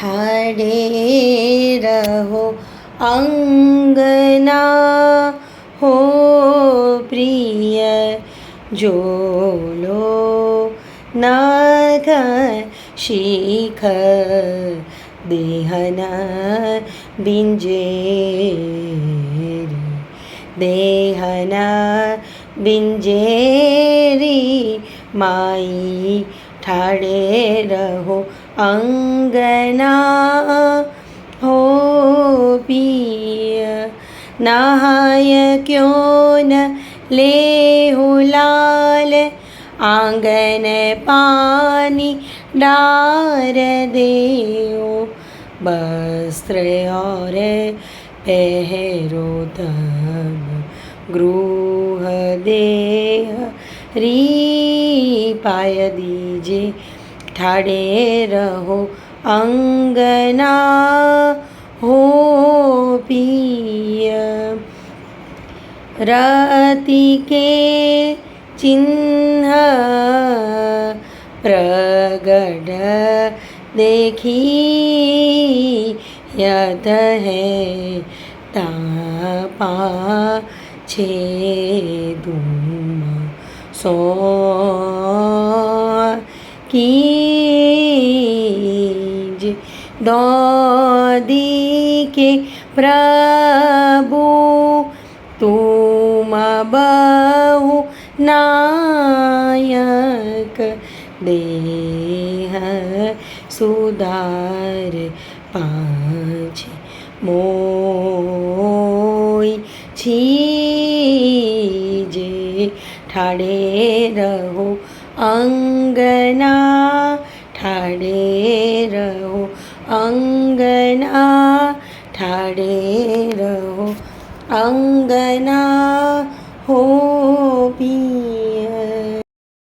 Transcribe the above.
ठाड़े रहो अंगना हो प्रिय जोलो नाथ शिख देहना बिंजेरी देहना बिंजेरी माई ठाड़े रहो अंगना हो पिय नहाय क्यों न ले हो लाल आंगन पानी डार देओ वस्त्र और पहरो तब गृह देह री पाय दीजे ठाड़े रहो अंगना हो पिय रति के चिन्ह प्रगट देखी यत है तापा छे धूम सो कीज दौदी के प्रभु तुम बहु नायक देह सुधार पाछे मोय छीजे ठाड़े रहो अंगना ठाड़े रहो अंगना ठाड़े रहो अंगना हो